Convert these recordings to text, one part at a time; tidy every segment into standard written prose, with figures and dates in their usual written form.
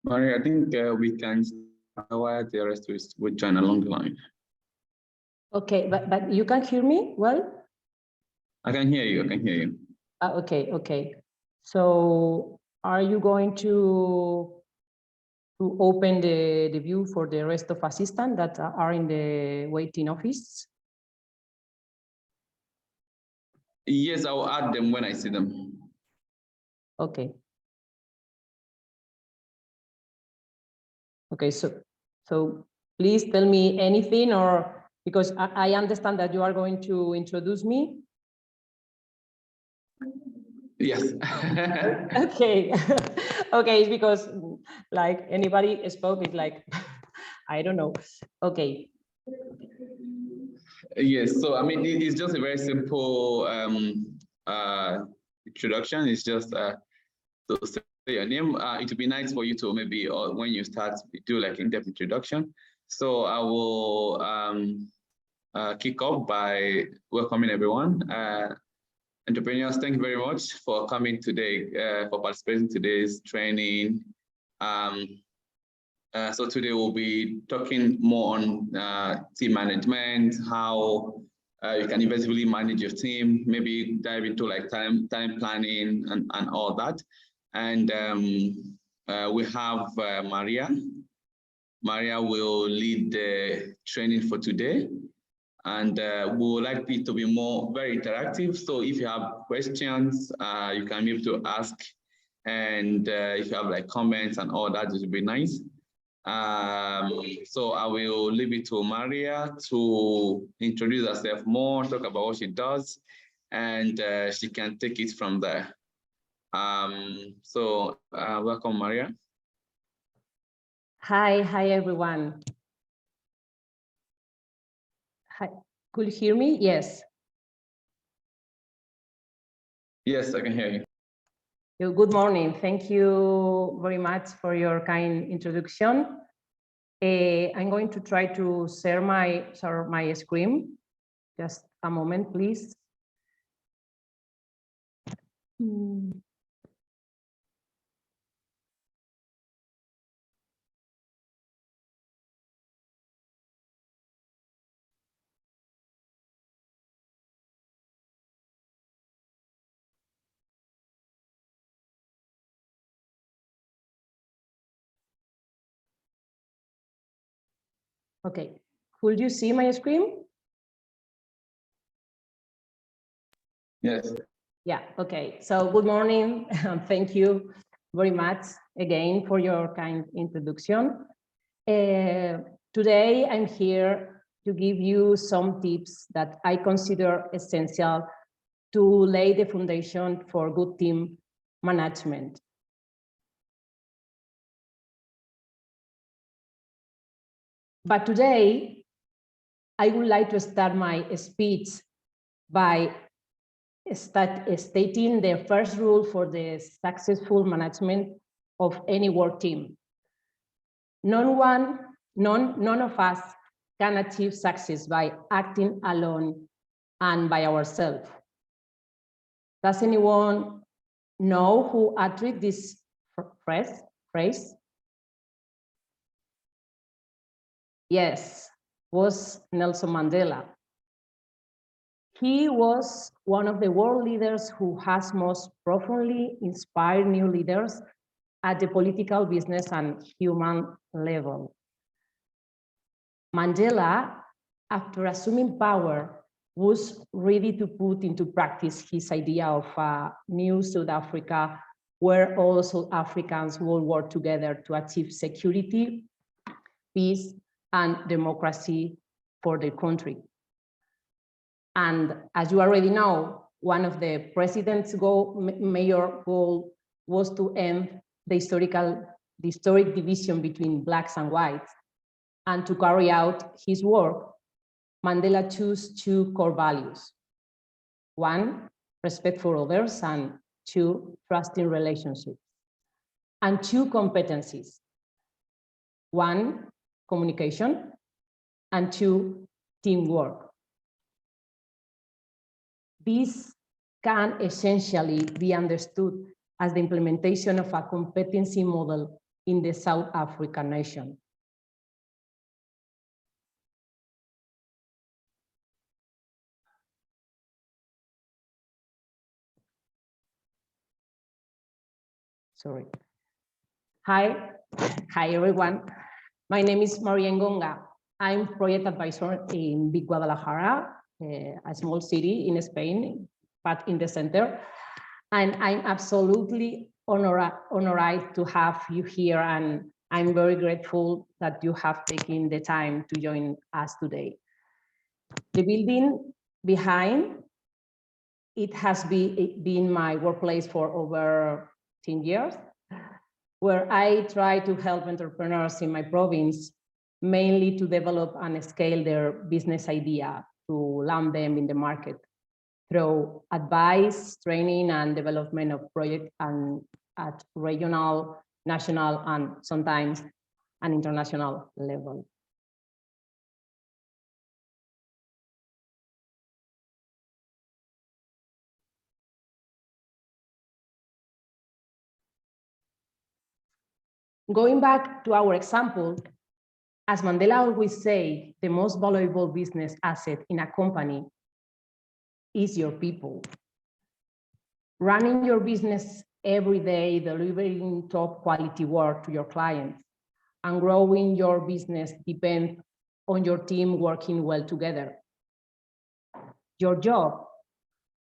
Maria, I think we can wire the rest will join along the line. Okay, but you can hear me well? I can hear you. I can hear you. Okay, okay. So are you going to open the view for the rest of assistants that are in the waiting office? Yes, I will add them when I see them. Okay. Okay, so please tell me anything, or because I understand that you are going to introduce me. Yes. Okay. Okay, it's because like anybody spoke, it's like I don't know. Okay. Yes, so I mean it's just a very simple introduction. It's just to say your name. It would be nice for you to maybe, or when you start, do like in-depth introduction. So I will kick off by welcoming everyone. Entrepreneurs, thank you very much for coming today, for participating in today's training. So today we'll be talking more on team management, how you can effectively manage your team, maybe dive into like time planning and all that. And we have Maria. Maria will lead the training for today. And we would like it to be very interactive. So if you have questions, you can be able to ask. And if you have like comments and all that, it would be nice. So I will leave it to Maria to introduce herself more, talk about what she does, and she can take it from there. So welcome, Maria. Hi everyone. Hi, could you hear me? Yes. Yes, I can hear you. Good morning. Thank you very much for your kind introduction. I'm going to try to share my screen. Just a moment, please. Okay, could you see my screen? Yes. Yeah, okay. So good morning. Thank you very much again for your kind introduction. Today I'm here to give you some tips that I consider essential to lay the foundation for good team management. But today, I would like to start my speech by stating the first rule for the successful management of any work team. None of us can achieve success by acting alone and by ourselves. Does anyone know who uttered this phrase? Yes, was Nelson Mandela. He was one of the world leaders who has most profoundly inspired new leaders at the political, business, and human level. Mandela, after assuming power, was ready to put into practice his idea of a new South Africa, where all South Africans will work together to achieve security, peace, and democracy for the country. And as you already know, one of the president's major goal was to end the historic division between blacks and whites. And to carry out his work, Mandela chose two core values. One, respect for others, and two, trusting relationships. And two competencies. One, communication, and two, teamwork. This can essentially be understood as the implementation of a competency model in the South African nation. Sorry. Hi everyone. My name is Maria Ngonga. I'm project advisor in BIC Guadalajara, a small city in Spain, but in the center. And I'm absolutely honored to have you here, and I'm very grateful that you have taken the time to join us today. The building behind it has been my workplace for over 10 years, where I try to help entrepreneurs in my province, mainly to develop and scale their business idea to land them in the market through advice, training, and development of projects and at regional, national, and sometimes an international level. Going back to our example, as Mandela always say, the most valuable business asset in a company is your people. Running your business every day, delivering top quality work to your clients, and growing your business depends on your team working well together. Your job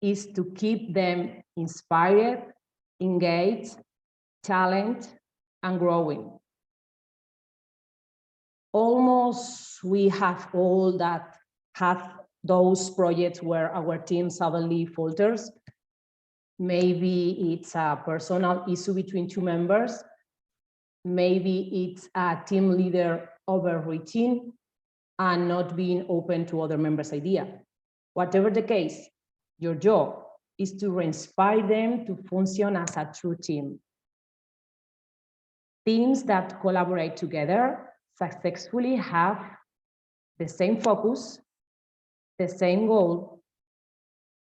is to keep them inspired, engaged, challenged, and growing. Almost we have all that have those projects where our team suddenly falters. Maybe it's a personal issue between two members. Maybe it's a team leader overreaching and not being open to other members' idea. Whatever the case, your job is to inspire them to function as a true team. Teams that collaborate together successfully have the same focus, the same goal,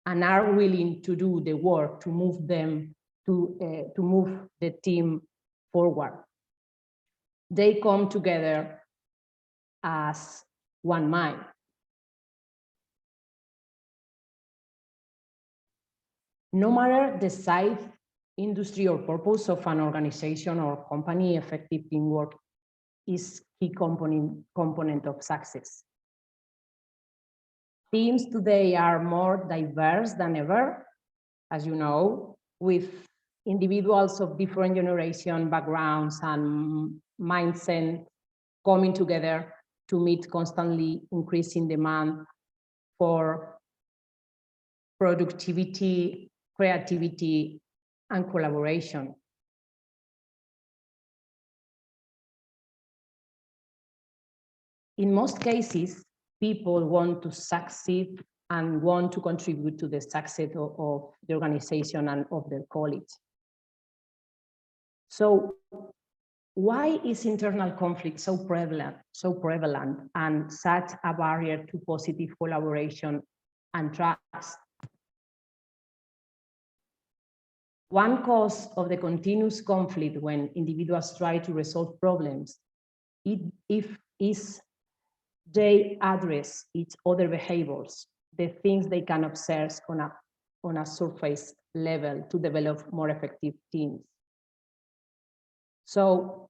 and are willing to do the work to move them to move the team forward. They come together as one mind. No matter the size, industry, or purpose of an organization or company, effective teamwork is key component of success. Teams today are more diverse than ever, as you know, with individuals of different generation backgrounds and mindset coming together to meet constantly increasing demand for productivity, creativity, and collaboration. In most cases, people want to succeed and want to contribute to the success of the organization and of their colleagues. So why is internal conflict so prevalent and such a barrier to positive collaboration and trust? One cause of the continuous conflict when individuals try to resolve problems is they address each other behaviors, the things they can observe on a surface level to develop more effective teams. So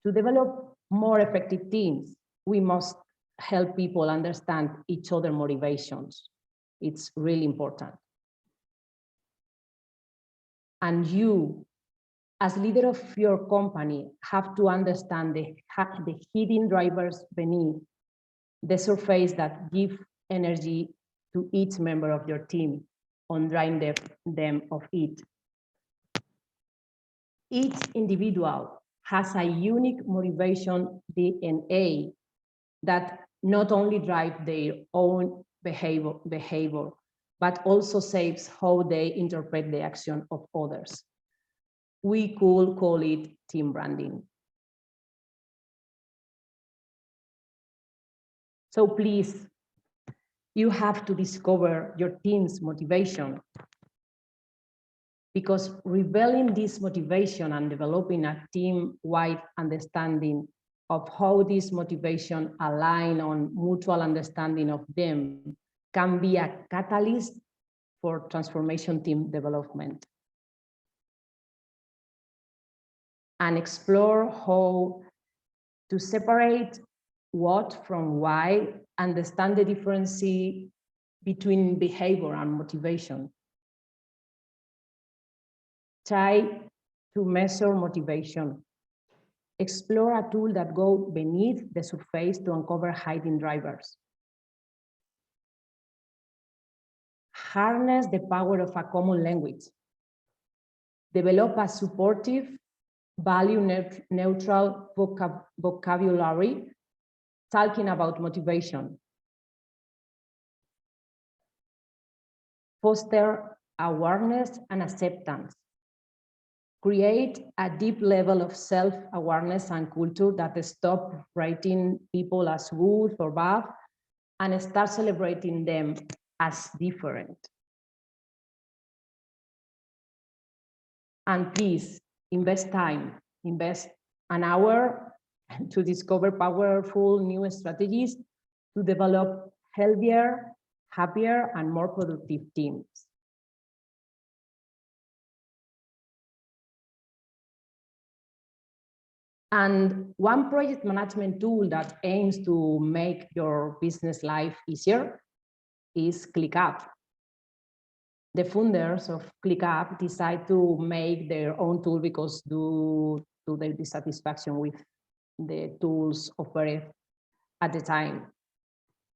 to develop more effective teams, we must help people understand each other's motivations. It's really important. And you, as leader of your company, have to understand the hidden drivers beneath the surface that give energy to each member of your team on driving them of it. Each individual has a unique motivation DNA that not only drive their own behavior, but also shapes how they interpret the action of others. We could call it team branding. So please, you have to discover your team's motivation. because revealing this motivation and developing a team-wide understanding of how this motivation align on mutual understanding of them can be a catalyst for transformation team development. And explore how to separate what from why, understand the difference between behavior and motivation. Try to measure motivation. Explore a tool that goes beneath the surface to uncover hiding drivers. Harness the power of a common language. Develop a supportive, value-neutral vocabulary talking about motivation. Foster awareness and acceptance. Create a deep level of self-awareness and culture that stop rating people as good or bad and start celebrating them as different. And please invest time, invest an hour to discover powerful new strategies to develop healthier, happier, and more productive teams. And one project management tool that aims to make your business life easier is ClickUp. The founders of ClickUp decide to make their own tool because due to their dissatisfaction with the tools offered at the time.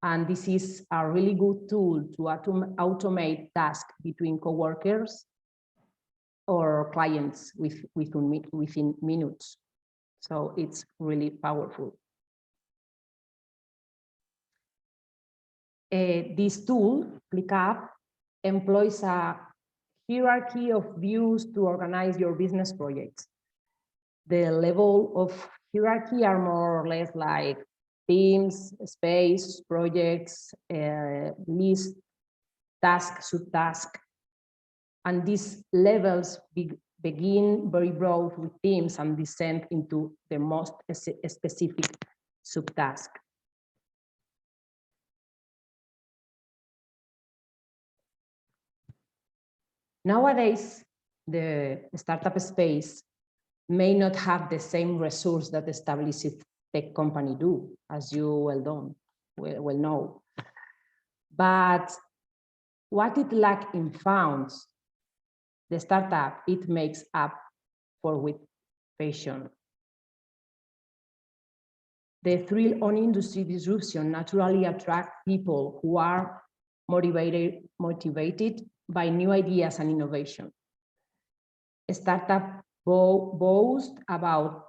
And this is a really good tool to automate tasks between coworkers or clients within minutes. So it's really powerful. This tool, ClickUp, employs a hierarchy of views to organize your business projects. The level of hierarchy are more or less like teams, space, projects, list, task, subtask. And these levels begin very broad with teams and descend into the most specific subtask. Nowadays, the startup space may not have the same resource that established tech company do, as you well know. But what it lacks in funds, the startup, it makes up for with passion. The thrill on industry disruption naturally attract people who are motivated by new ideas and innovation. A startup boast about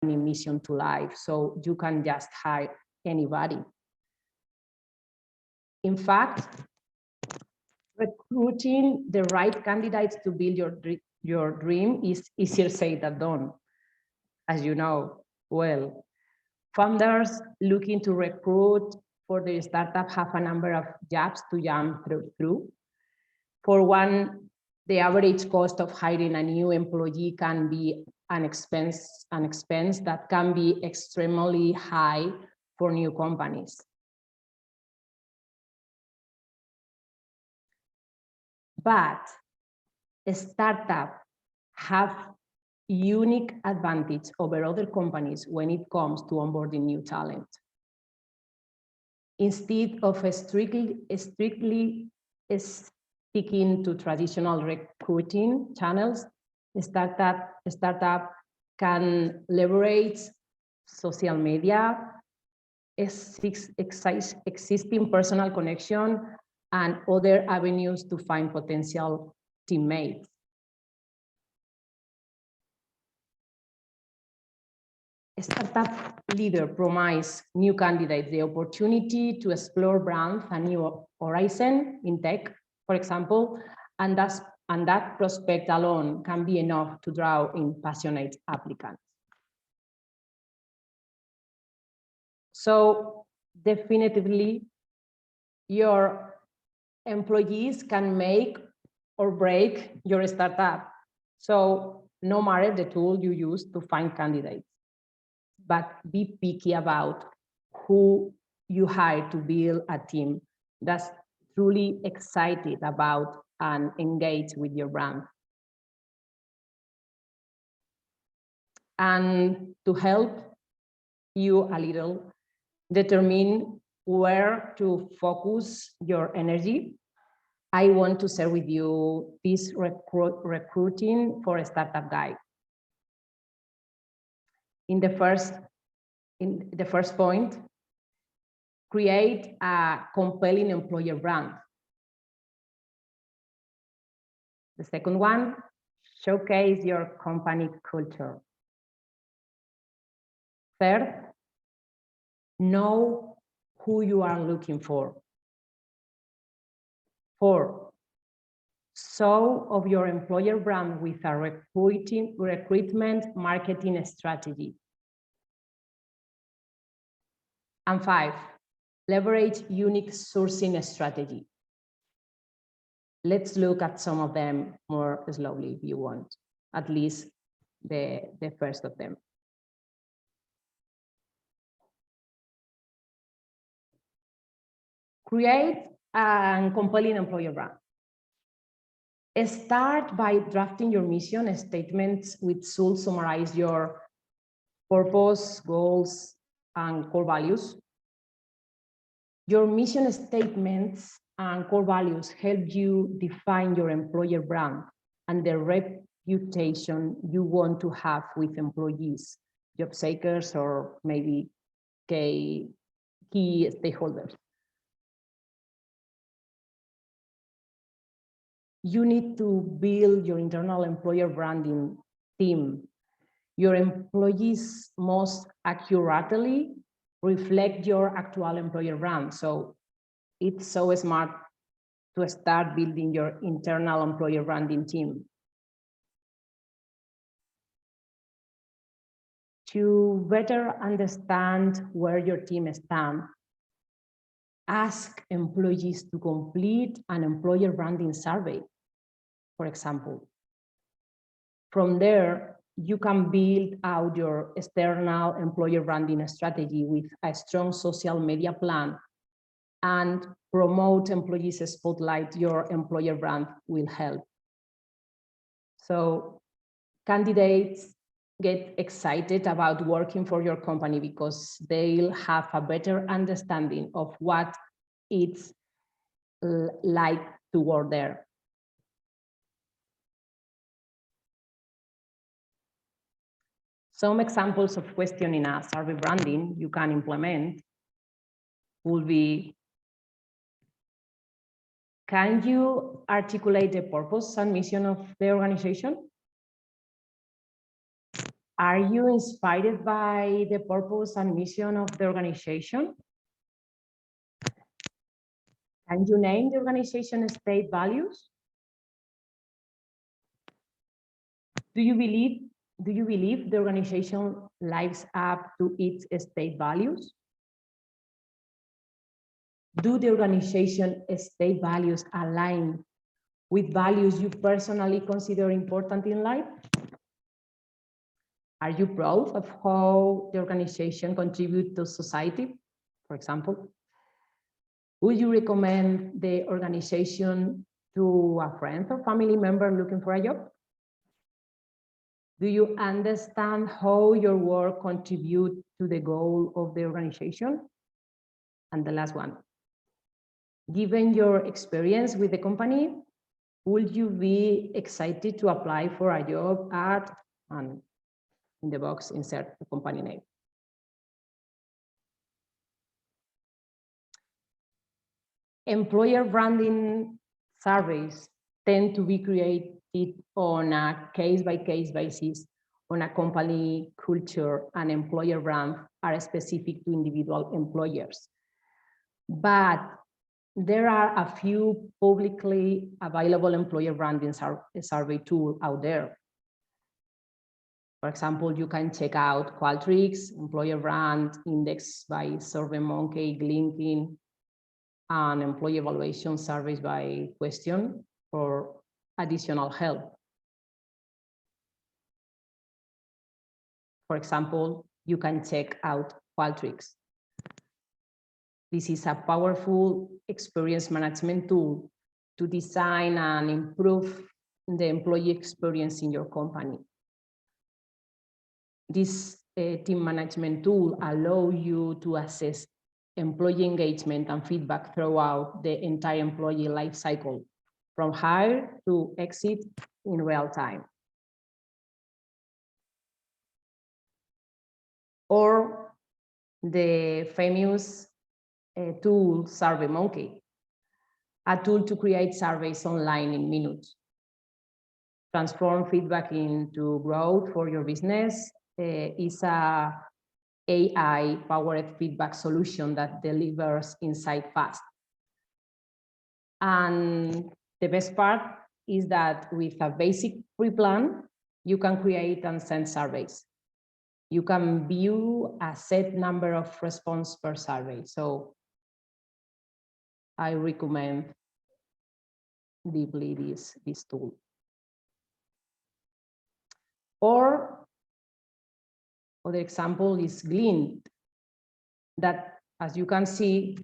mission to life, so you can just hire anybody. In fact, recruiting the right candidates to build your dream is easier said than done, as you know well. Founders looking to recruit for their startup have a number of jobs to jump through. For one, the average cost of hiring a new employee can be an expense that can be extremely high for new companies. But a startup have unique advantage over other companies when it comes to onboarding new talent. Instead of strictly sticking to traditional recruiting channels, a startup can leverage social media, existing personal connection, and other avenues to find potential teammates. A startup leader promises new candidates the opportunity to explore brands and new horizon in tech, for example, and that prospect alone can be enough to draw in passionate applicants. So definitively, your employees can make or break your startup. So no matter the tool you use to find candidates, but be picky about who you hire to build a team that's truly excited about and engaged with your brand. And to help you a little determine where to focus your energy, I want to share with you this recruiting for a startup guide. In the first point, create a compelling employer brand. The second one, showcase your company culture. Third, know who you are looking for. 4, show of your employer brand with a recruitment marketing strategy. And 5, leverage unique sourcing strategy. Let's look at some of them more slowly if you want, at least the first of them. Create a compelling employer brand. Start by drafting your mission statements, which should summarize your purpose, goals, and core values. Your mission statements and core values help you define your employer brand and the reputation you want to have with employees, job seekers, or maybe key stakeholders. You need to build your internal employer branding team. Your employees most accurately reflect your actual employer brand. So it's so smart to start building your internal employer branding team. To better understand where your team stands, ask employees to complete an employer branding survey, for example. From there, you can build out your external employer branding strategy with a strong social media plan and promote employees spotlight your employer brand will help. So candidates get excited about working for your company because they'll have a better understanding of what it's like to work there. Some examples of questioning a survey branding you can implement will be, can you articulate the purpose and mission of the organization? Are you inspired by the purpose and mission of the organization? Can you name the organization's state values? Do you believe the organization lives up to its state values? Do the organization state values align with values you personally consider important in life? Are you proud of how the organization contributes to society, for example? Would you recommend the organization to a friend or family member looking for a job? Do you understand how your work contributes to the goal of the organization? And the last one, given your experience with the company, would you be excited to apply for a job at, and in the box, insert the company name. Employer branding surveys tend to be created on a case-by-case basis on a company culture and employer brand are specific to individual employers. But there are a few publicly available employer branding survey tools out there. For example, you can check out Qualtrics, Employer Brand Index by SurveyMonkey, LinkedIn, and Employee Evaluation Surveys by Question for additional help. For example, you can check out Qualtrics. This is a powerful experience management tool to design and improve the employee experience in your company. This team management tool allows you to assess employee engagement and feedback throughout the entire employee life cycle, from hire to exit in real time. Or the famous tool SurveyMonkey, a tool to create surveys online in minutes. Transform feedback into growth for your business is a AI-powered feedback solution that delivers insight fast. And the best part is that with a basic free plan, you can create and send surveys. You can view a set number of responses per survey. So I recommend deeply this tool. Or other example is Glint, that, as you can see,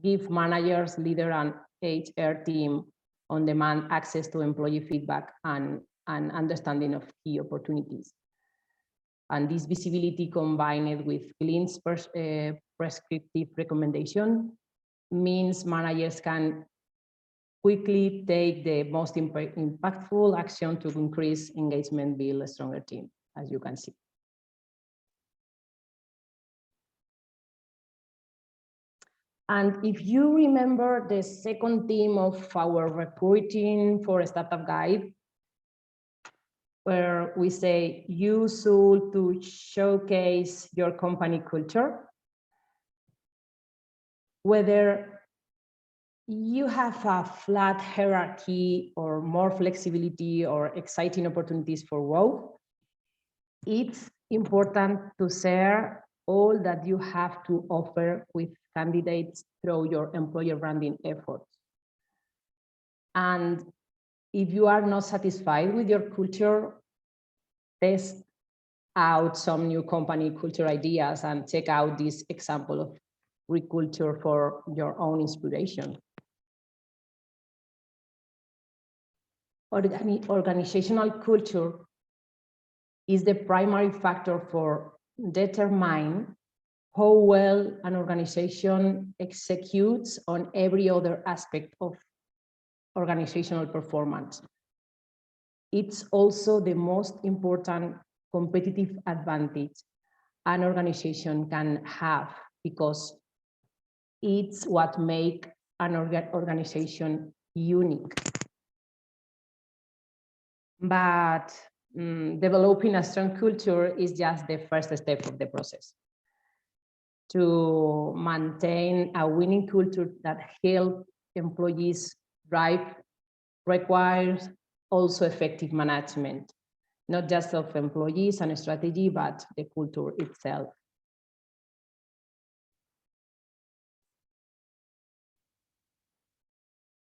give managers, leader, and HR team on-demand access to employee feedback and understanding of key opportunities. And this visibility combined with Glint's prescriptive recommendation means managers can quickly take the most impactful action to increase engagement, build a stronger team, as you can see. And if you remember the second theme of our recruiting for a startup guide, where we say use tool to showcase your company culture, whether you have a flat hierarchy or more flexibility or exciting opportunities for growth, it's important to share all that you have to offer with candidates through your employer branding efforts. And if you are not satisfied with your culture, test out some new company culture ideas and check out this example of reculture for your own inspiration. Organizational culture is the primary factor for determining how well an organization executes on every other aspect of organizational performance. It's also the most important competitive advantage an organization can have, because it's what makes an organization unique. But developing a strong culture is just the first step of the process. To maintain a winning culture that helps employees thrive requires also effective management, not just of employees and strategy, but the culture itself.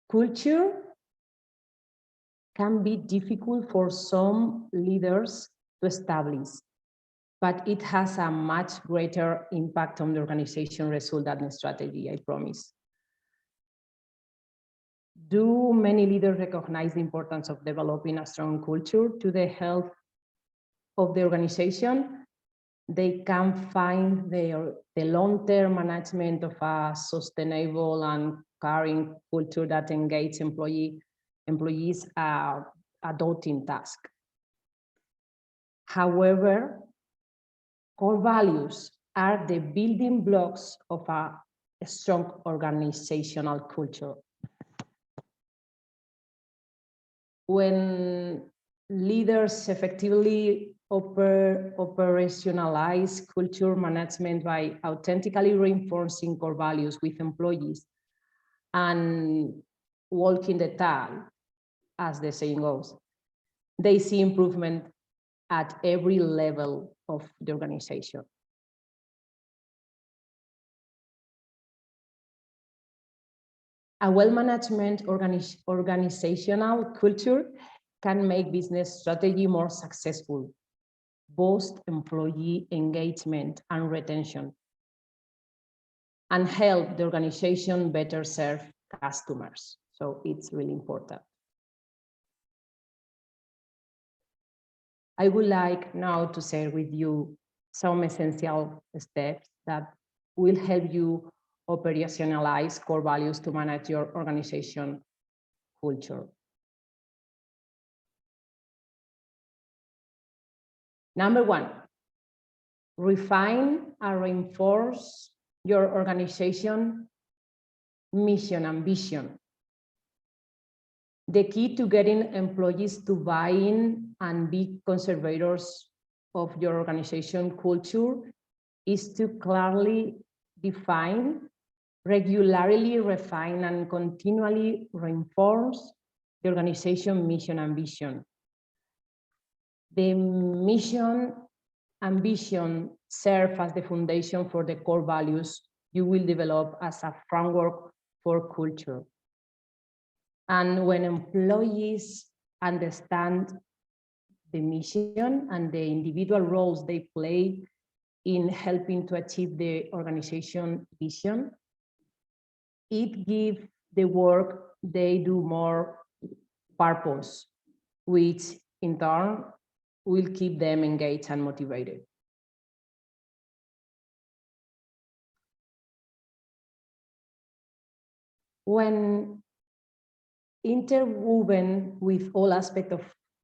Culture can be difficult for some leaders to establish, but it has a much greater impact on the organization result than the strategy, I promise. Do many leaders recognize the importance of developing a strong culture to the health of the organization? They can find the long-term management of a sustainable and caring culture that engages employees a daunting task. However, core values are the building blocks of a strong organizational culture. When leaders effectively operationalize culture management by authentically reinforcing core values with employees and walking the talk, as the saying goes. They see improvement at every level of the organization. A well-managed organizational culture can make business strategy more successful, boost employee engagement and retention, and help the organization better serve customers. So it's really important. I would like now to share with you some essential steps that will help you operationalize core values to manage your organization culture. Number one, refine and reinforce your organization mission and vision. The key to getting employees to buy in and be conservators of your organization culture is to clearly define, regularly refine, and continually reinforce the organization mission and vision. The mission and vision serve as the foundation for the core values you will develop as a framework for culture. And when employees understand the mission and the individual roles they play in helping to achieve the organization vision, it gives the work they do more purpose, which in turn will keep them engaged and motivated. When interwoven with all aspects of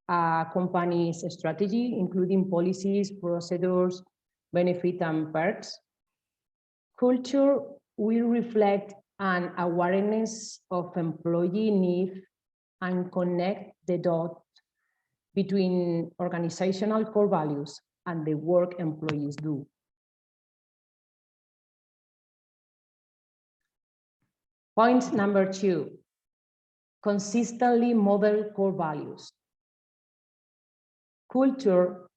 a company's strategy, including policies, procedures, benefits, and perks, culture will reflect an awareness of employee needs and connect the dots between organizational core values and the work employees do. Point number two, consistently model core values. Culture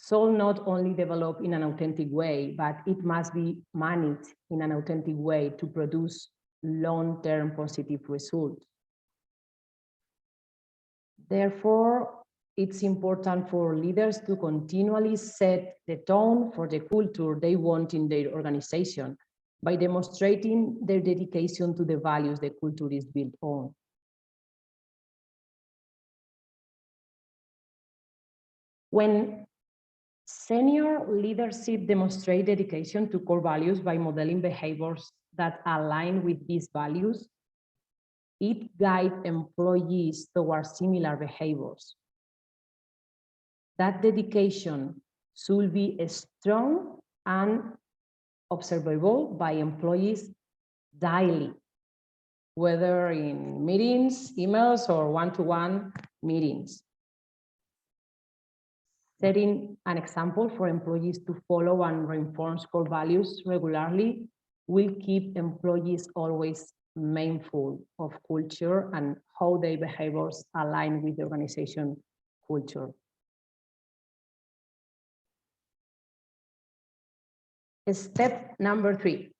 should not only develop in an authentic way, but it must be managed in an authentic way to produce long-term positive results. Therefore, it's important for leaders to continually set the tone for the culture they want in their organization by demonstrating their dedication to the values the culture is built on. When senior leadership demonstrates dedication to core values by modeling behaviors that align with these values, it guides employees towards similar behaviors. That dedication should be strong and observable by employees daily, whether in meetings, emails, or one-to-one meetings. Setting an example for employees to follow and reinforce core values regularly will keep employees always mindful of culture and how their behaviors align with the organization culture. Step number three,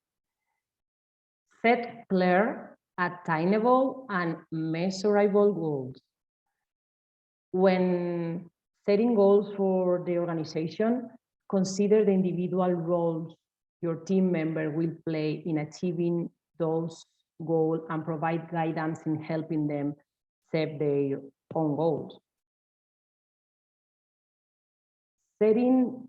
set clear, attainable, and measurable goals. When setting goals for the organization, consider the individual roles your team member will play in achieving those goals and provide guidance in helping them set their own goals. Setting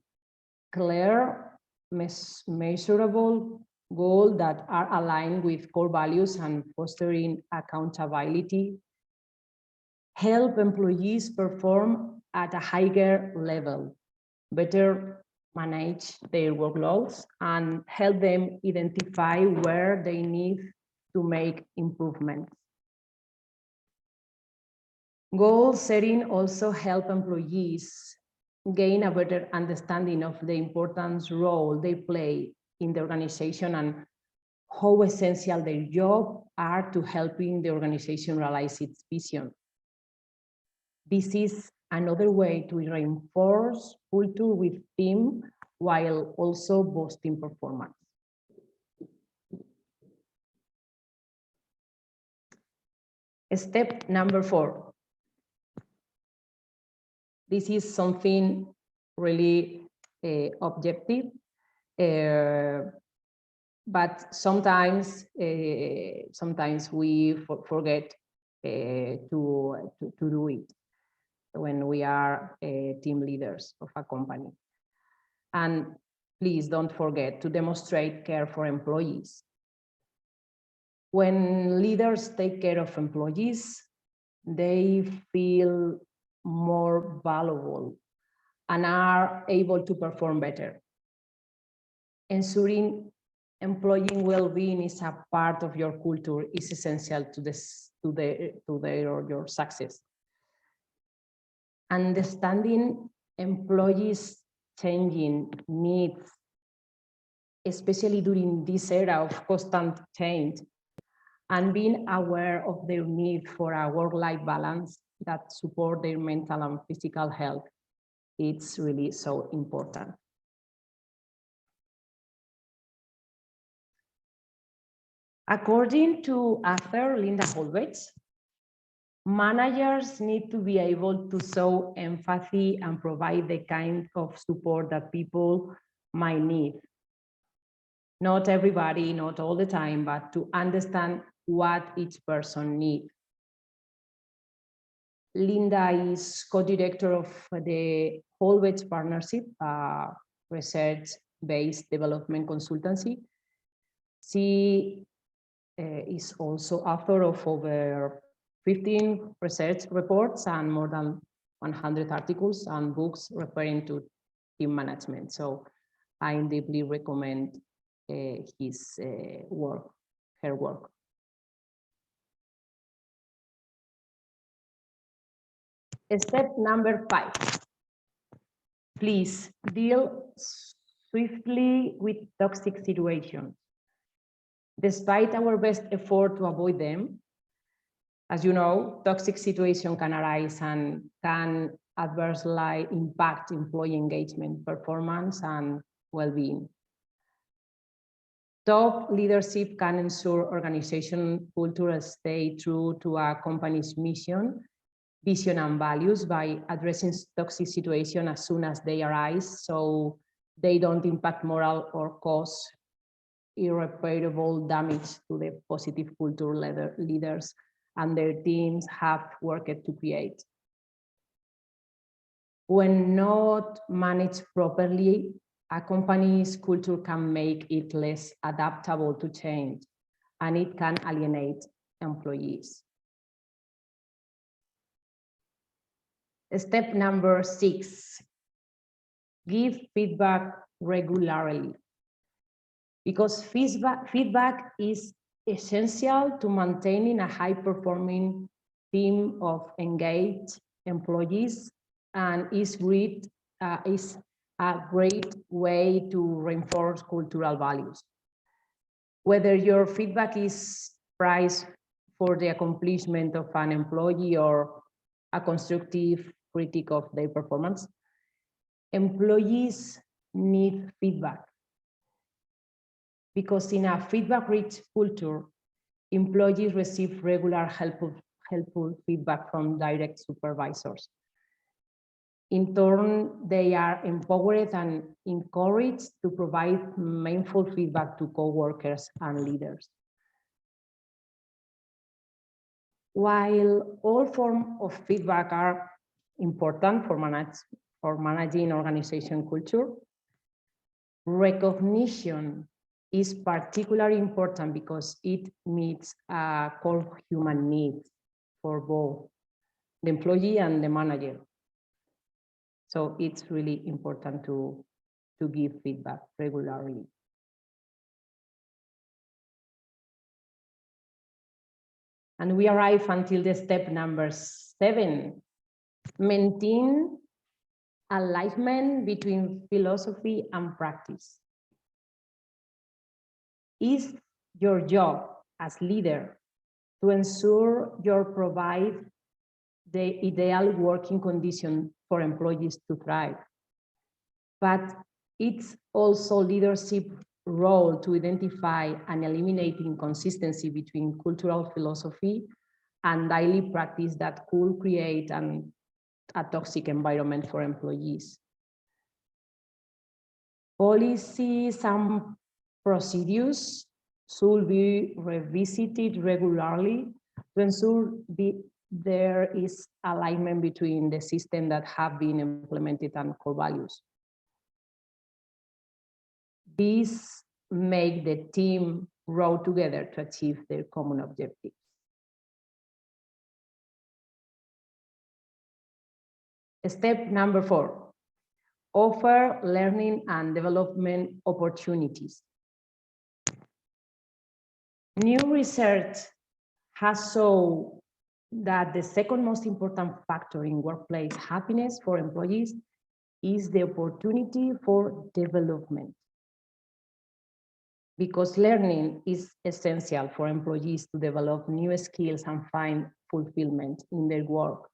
clear, measurable goals that are aligned with core values and fostering accountability help employees perform at a higher level, better manage their workloads, and help them identify where they need to make improvements. Goal setting also helps employees gain a better understanding of the important role they play in the organization and how essential their job are to helping the organization realize its vision. This is another way to reinforce culture with team while also boosting performance. Step number 4. This is something really objective, but sometimes we forget to do it when we are team leaders of a company. And please don't forget to demonstrate care for employees. When leaders take care of employees, they feel more valuable and are able to perform better. Ensuring employee well-being is a part of your culture is essential to your success. Understanding employees' changing needs, especially during this era of constant change, and being aware of their need for a work-life balance that support their mental and physical health, it's really so important. According to author Linda Holbach, managers need to be able to show empathy and provide the kind of support that people might need. Not everybody, not all the time, but to understand what each person needs. Linda is co-director of the Holbach Partnership, research-based development consultancy. She is also author of over 15 research reports and more than 100 articles and books referring to team management. So I deeply recommend his work, her work. Step number 5. Please deal swiftly with toxic situations. Despite our best effort to avoid them, as you know, toxic situation can arise and can adversely impact employee engagement, performance, and well-being. Top leadership can ensure organization culture stay true to a company's mission, vision, and values by addressing toxic situations as soon as they arise, so they don't impact morale or cause irreparable damage to the positive culture leaders and their teams have worked to create. When not managed properly, a company's culture can make it less adaptable to change, and it can alienate employees. Step number 6, give feedback regularly. Because feedback is essential to maintaining a high-performing team of engaged employees and is a great way to reinforce cultural values. Whether your feedback is prized for the accomplishment of an employee or a constructive critique of their performance, employees need feedback. Because in a feedback-rich culture, employees receive regular helpful feedback from direct supervisors. In turn, they are empowered and encouraged to provide meaningful feedback to co-workers and leaders. While all forms of feedback are important for managing organization culture, recognition is particularly important because it meets a core human need for both the employee and the manager. So it's really important to give feedback regularly. And we arrive until the step number 7, maintain alignment between philosophy and practice. Is your job as leader to ensure you provide the ideal working condition for employees to thrive. But it's also leadership role to identify and eliminate inconsistency between cultural philosophy and daily practice that could create a toxic environment for employees. Policies and procedures should be revisited regularly to ensure there is alignment between the system that have been implemented and core values. These make the team row together to achieve their common objectives. Step number 4, offer learning and development opportunities. New research has shown that the second most important factor in workplace happiness for employees is the opportunity for development. Because learning is essential for employees to develop new skills and find fulfillment in their work.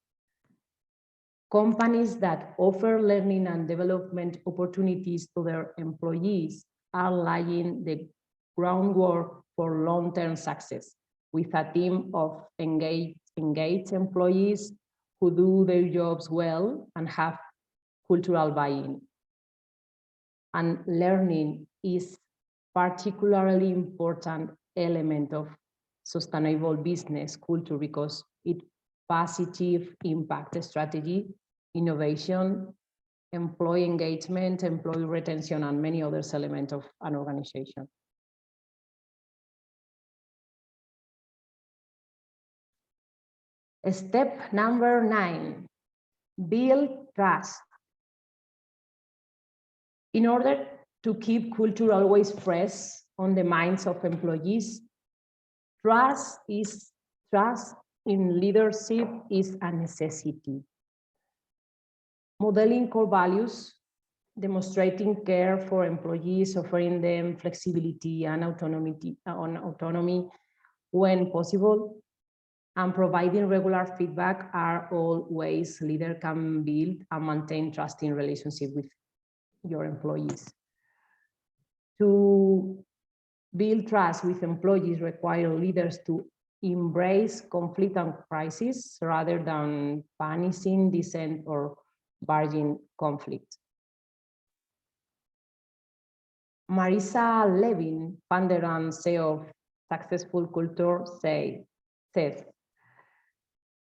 Companies that offer learning and development opportunities to their employees are laying the groundwork for long-term success with a team of engaged employees who do their jobs well and have cultural buy-in. And learning is particularly important element of sustainable business culture because it positive impact strategy, innovation, employee engagement, employee retention, and many other elements of an organization. Step number 9, build trust. In order to keep culture always fresh on the minds of employees, trust in leadership is a necessity. Modeling core values, demonstrating care for employees, offering them flexibility and autonomy when possible, and providing regular feedback are all ways leaders can build and maintain trusting relationship with your employees. To build trust with employees require leaders to embrace conflict and crisis rather than punishing dissent or bargaining conflict. Marisa Levin, founder and CEO of Successful Culture, says,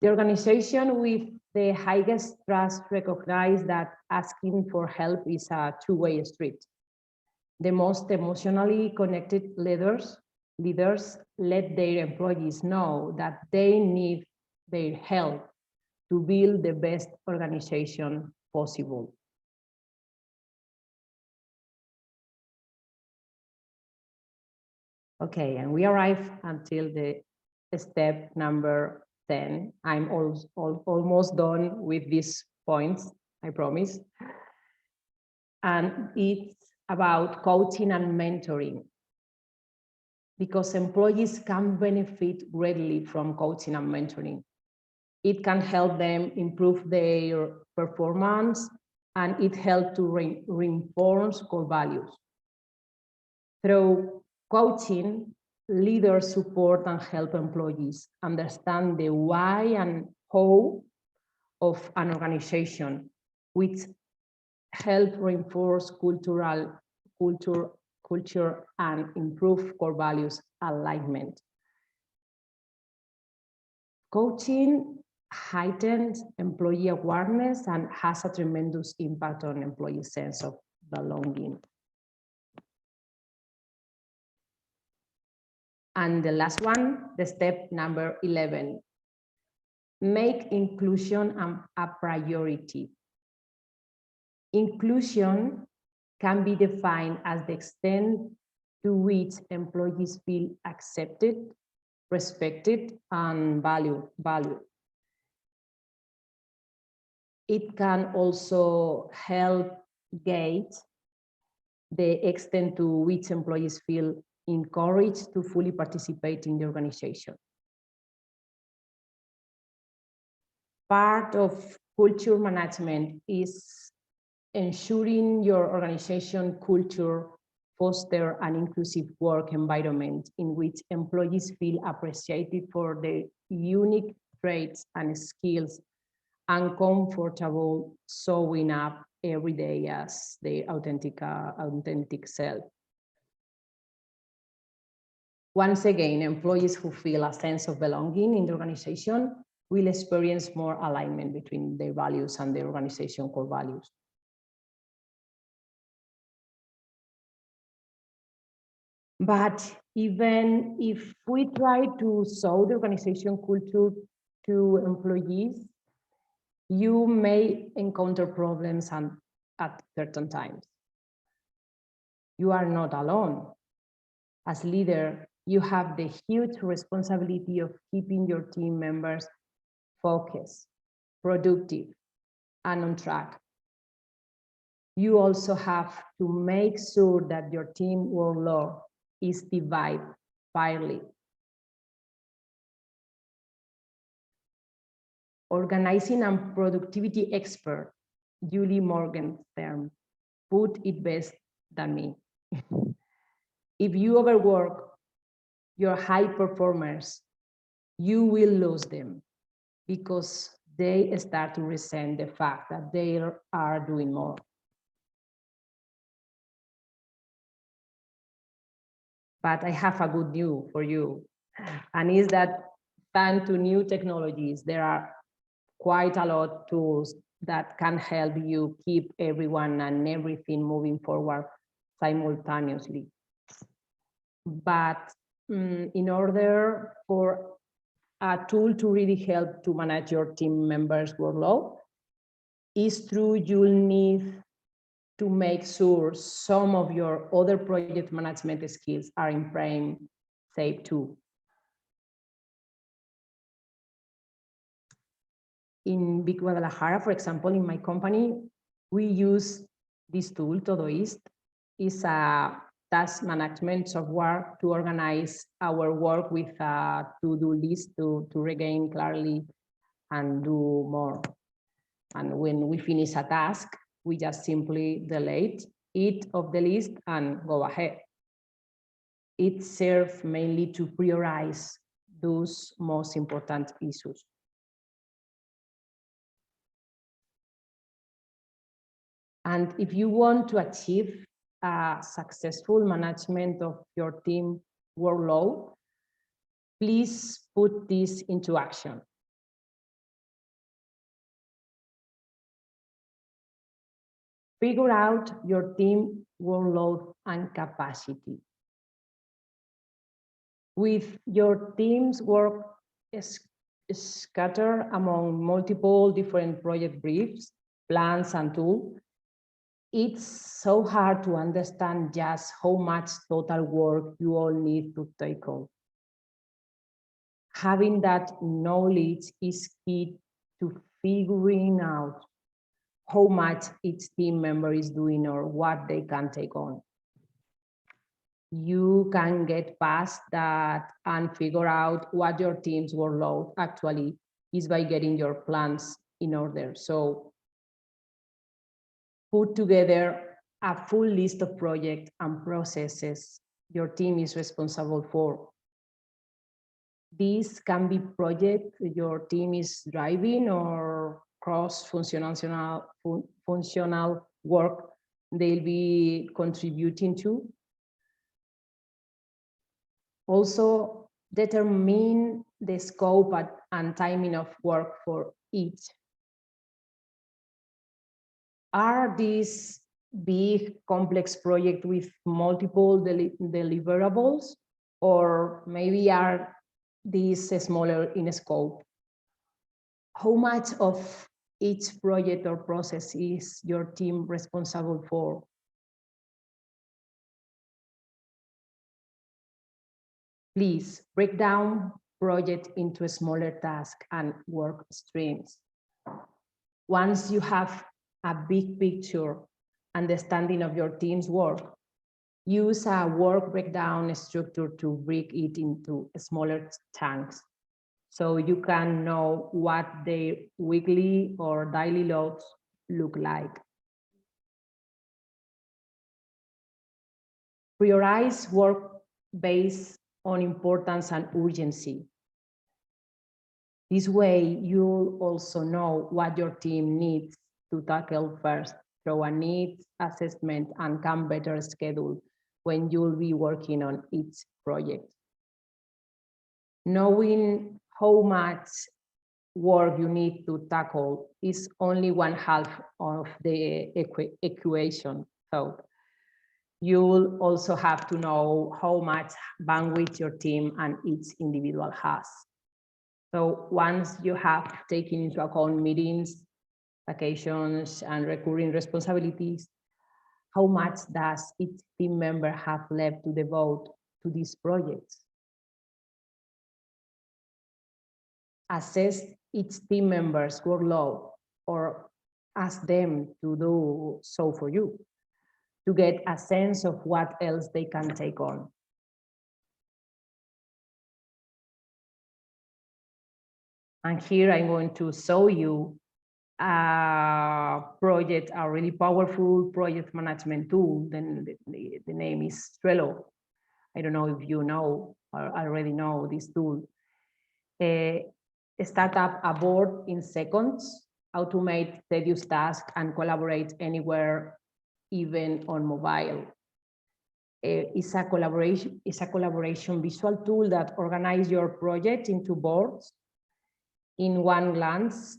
the organization with the highest trust recognize that asking for help is a two-way street. The most emotionally connected leaders let their employees know that they need their help to build the best organization possible. Okay, and we arrive until the step number 10. I'm almost done with these points, I promise. And it's about coaching and mentoring, because employees can benefit greatly from coaching and mentoring. It can help them improve their performance, and it helps to reinforce core values. Through coaching, leaders support and help employees understand the why and how of an organization, which help reinforce culture and improve core values alignment. Coaching heightens employee awareness and has a tremendous impact on employee sense of belonging. And the last one, the step number 11, make inclusion a priority. Inclusion can be defined as the extent to which employees feel accepted, respected, and valued. It can also help gauge the extent to which employees feel encouraged to fully participate in the organization. Part of culture management is ensuring your organization culture foster an inclusive work environment in which employees feel appreciated for their unique traits and skills and comfortable showing up every day as their authentic self. Once again, employees who feel a sense of belonging in the organization will experience more alignment between their values and the organization core values. But even if we try to show the organization culture to employees, you may encounter problems at certain times. You are not alone. As leader, you have the huge responsibility of keeping your team members focused, productive, and on track. You also have to make sure that your team workload is divided fairly. Organizing and productivity expert, Julie Morgenstern, put it best than me. If you overwork your high performers, you will lose them because they start to resent the fact that they are doing more. But I have a good news for you, and is that thanks to new technologies, there are quite a lot of tools that can help you keep everyone and everything moving forward simultaneously. But in order for a tool to really help to manage your team members' workload, is true you'll need to make sure some of your other project management skills are in frame safe too. In Big Guadalajara, for example, in my company, we use this tool, Todoist. It's a task management software to organize our work with a to-do list to regain clarity and do more. And when we finish a task, we just simply delete it off the list and go ahead. It serves mainly to prioritize those most important issues. And if you want to achieve a successful management of your team workload, please put this into action. Figure out your team workload and capacity. With your team's work scattered among multiple different project briefs, plans, and tools, it's so hard to understand just how much total work you all need to take on. Having that knowledge is key to figuring out how much each team member is doing or what they can take on. You can get past that and figure out what your team's workload actually is by getting your plans in order. So put together a full list of projects and processes your team is responsible for. These can be projects your team is driving or cross-functional work they'll be contributing to. Also, determine the scope and timing of work for each. Are these big, complex projects with multiple deliverables, or maybe are these smaller in scope? How much of each project or process is your team responsible for? Please break down project into smaller tasks and work streams. Once you have a big picture understanding of your team's work, use a work breakdown structure to break it into smaller chunks so you can know what their weekly or daily loads look like. Prioritize work based on importance and urgency. This way, you'll also know what your team needs to tackle first through a needs assessment and can better schedule when you'll be working on each project. Knowing how much work you need to tackle is only one half of the equation. So you'll also have to know how much bandwidth your team and each individual has. So once you have taken into account meetings, vacations, and recurring responsibilities, how much does each team member have left to devote to these projects? Assess each team member's workload or ask them to do so for you to get a sense of what else they can take on. And here I'm going to show you a project, a really powerful project management tool. Then the name is Trello. I don't know if you know or already know this tool. Start up a board in seconds, automate tedious tasks, and collaborate anywhere, even on mobile. It's a collaboration visual tool that organizes your project into boards in one glance.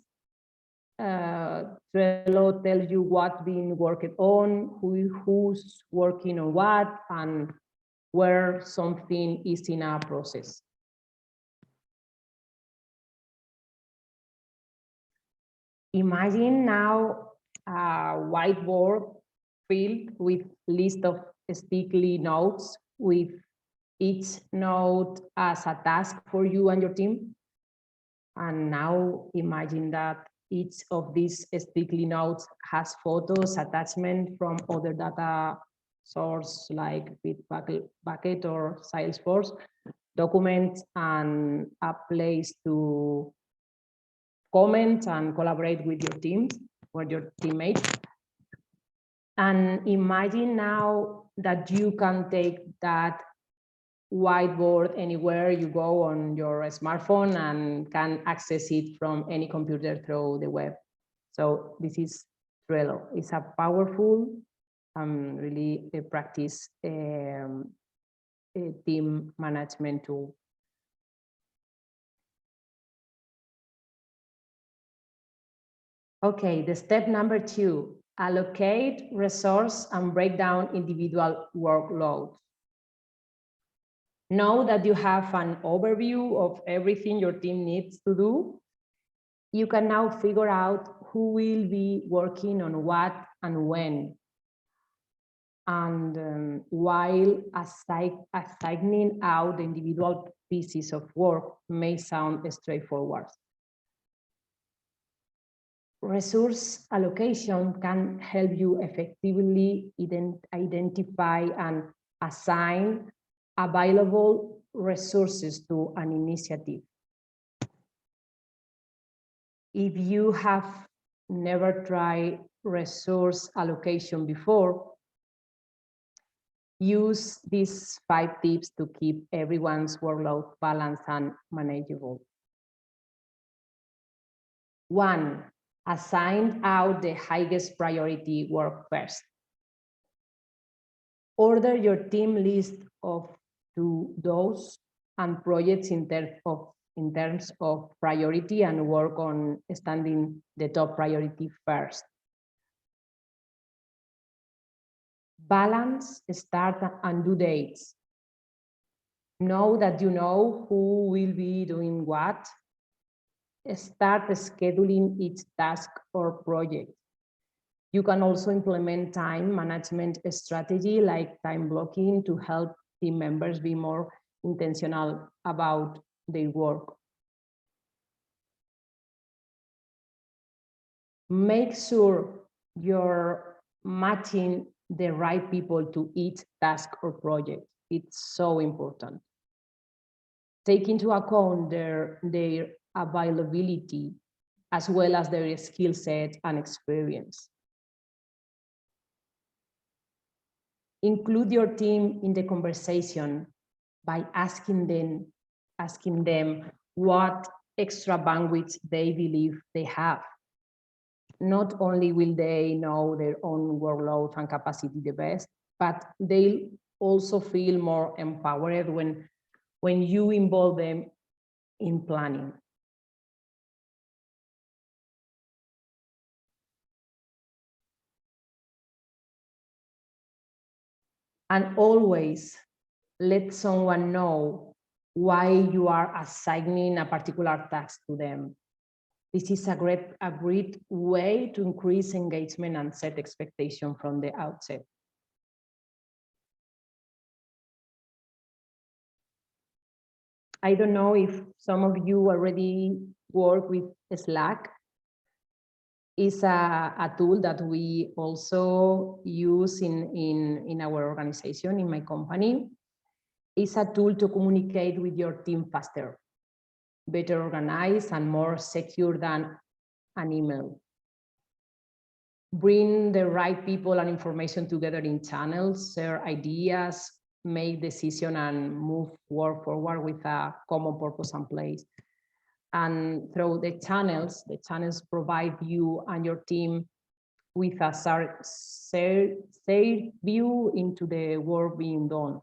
Trello tells you what's being worked on, who's working on what, and where something is in a process. Imagine now a whiteboard filled with list of sticky notes, with each note as a task for you and your team. And now imagine that each of these sticky notes has photos, attachment from other data source like Bitbucket or Salesforce, documents, and a place to comment and collaborate with your teams or your teammates. And imagine now that you can take that whiteboard anywhere you go on your smartphone and can access it from any computer through the web. So this is Trello. It's a powerful, really a practice a team management tool. Okay, the step number 2, allocate resource and break down individual workloads. Know that you have an overview of everything your team needs to do. You can now figure out who will be working on what and when. And while assigning out the individual pieces of work may sound straightforward, resource allocation can help you effectively identify and assign available resources to an initiative. If you have never tried resource allocation before, use these 5 tips to keep everyone's workload balanced and manageable. 1, assign out the highest priority work first. Order your team list to those and projects in terms of priority and work on standing the top priority first. Balance start and due dates. Know that you know who will be doing what. Start scheduling each task or project. You can also implement time management strategy like time blocking to help team members be more intentional about their work. Make sure you're matching the right people to each task or project. It's so important. Take into account their availability as well as their skill set and experience. Include your team in the conversation by asking them what extra bandwidth they believe they have. Not only will they know their own workload and capacity the best, but they'll also feel more empowered when you involve them in planning. And always let someone know why you are assigning a particular task to them. This is a great way to increase engagement and set expectation from the outset. I don't know if some of you already work with Slack. It's a tool that we also use in our organization, in my company. It's a tool to communicate with your team faster, better organized and more secure than an email. Bring the right people and information together in channels, share ideas, make decisions, and move work forward with a common purpose and place. And through the channels provide you and your team with a shared view into the work being done.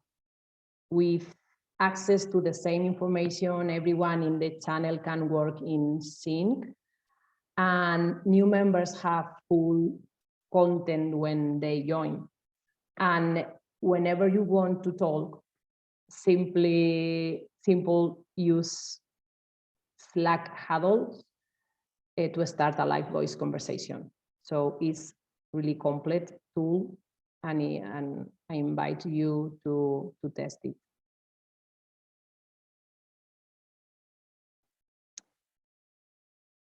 With access to the same information, everyone in the channel can work in sync, and new members have full content when they join. And whenever you want to talk, simple use Slack huddles to start a live voice conversation. So it's really complete tool, and I invite you to test it.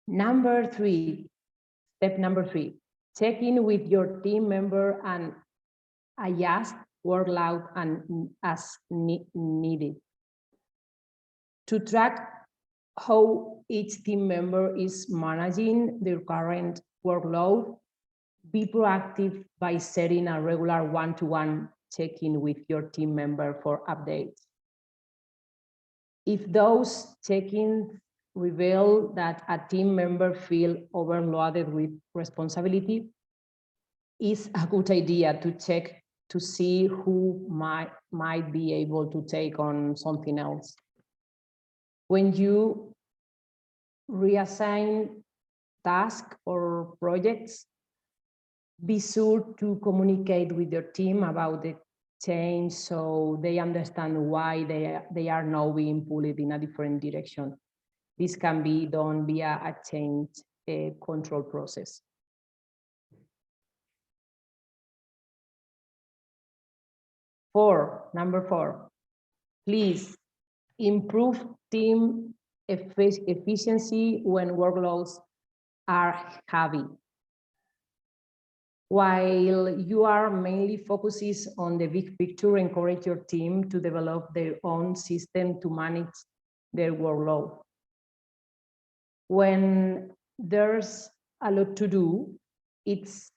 Step number three, check in with your team member and adjust workload and as needed. To track how each team member is managing their current workload, be proactive by setting a regular one-to-one check-in with your team member for updates. If those check-ins reveal that a team member feels overloaded with responsibility, it's a good idea to check to see who might be able to take on something else. When you reassign tasks or projects, be sure to communicate with your team about the change so they understand why they are now being pulled in a different direction. This can be done via a change control process. Number four, please improve team efficiency when workloads are heavy. While you are mainly focuses on the big picture, encourage your team to develop their own system to manage their workload. When there's a lot to do, it's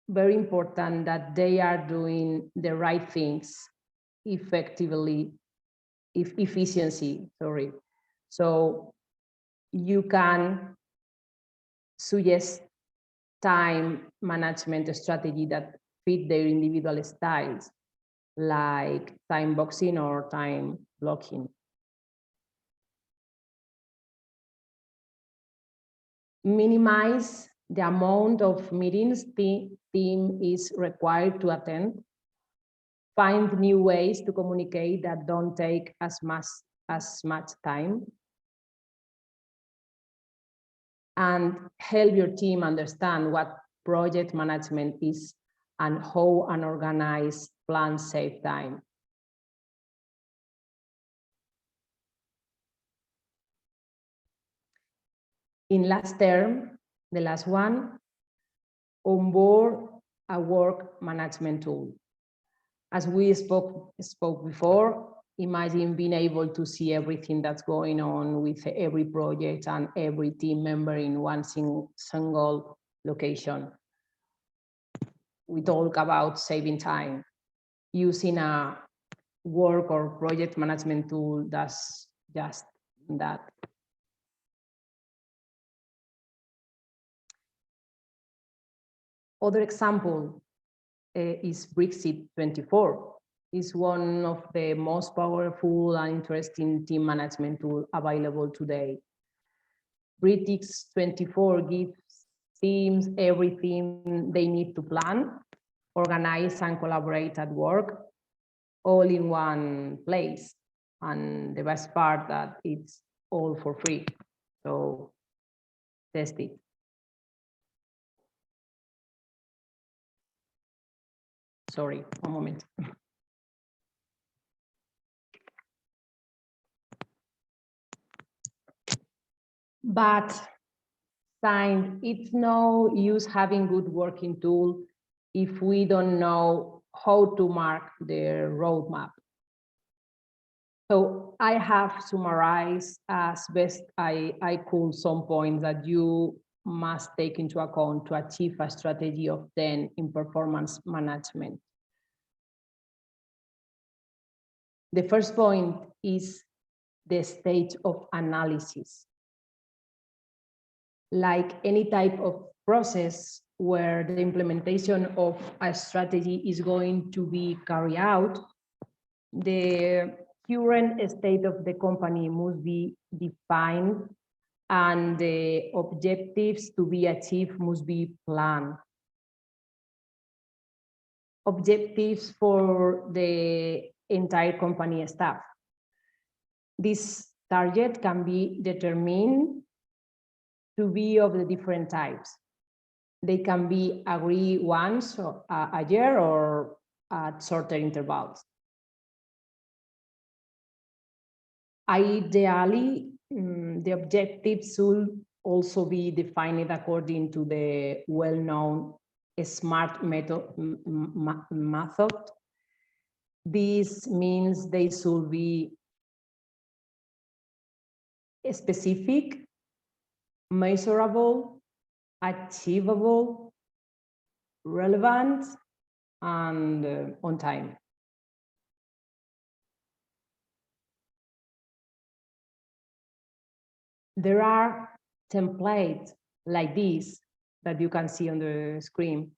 very important that they are doing the right things efficiency. So you can suggest time management strategy that fit their individual styles, like time boxing or time blocking. Minimize the amount of meetings the team is required to attend. Find new ways to communicate that don't take as much time. And help your team understand what project management is and how an organized plan saves time. In last term, The last one, onboard a work management tool. As we spoke before, imagine being able to see everything that's going on with every project and every team member in one single location. We talk about saving time. Using a work or project management tool does just that. Other example is BIC 24. It's one of the most powerful and interesting team management tool available today. BIC 24 gives teams everything they need to plan, organize, and collaborate at work, all in one place. And the best part that it's all for free. So test it. Sorry, one moment. But it's no use having good working tool if we don't know how to mark the roadmap. So I have summarized as best I could some points that you must take into account to achieve a strategy of 10 in performance management. The first point is the stage of analysis. Like any type of process where the implementation of a strategy is going to be carried out, the current state of the company must be defined and the objectives to be achieved must be planned. Objectives for the entire company staff. This target can be determined to be of the different types. They can be agreed once a year or at shorter intervals. Ideally, the objectives should also be defined according to the well-known SMART method. This means they should be specific, measurable, achievable, relevant, and on time. There are templates like this that you can see on the screen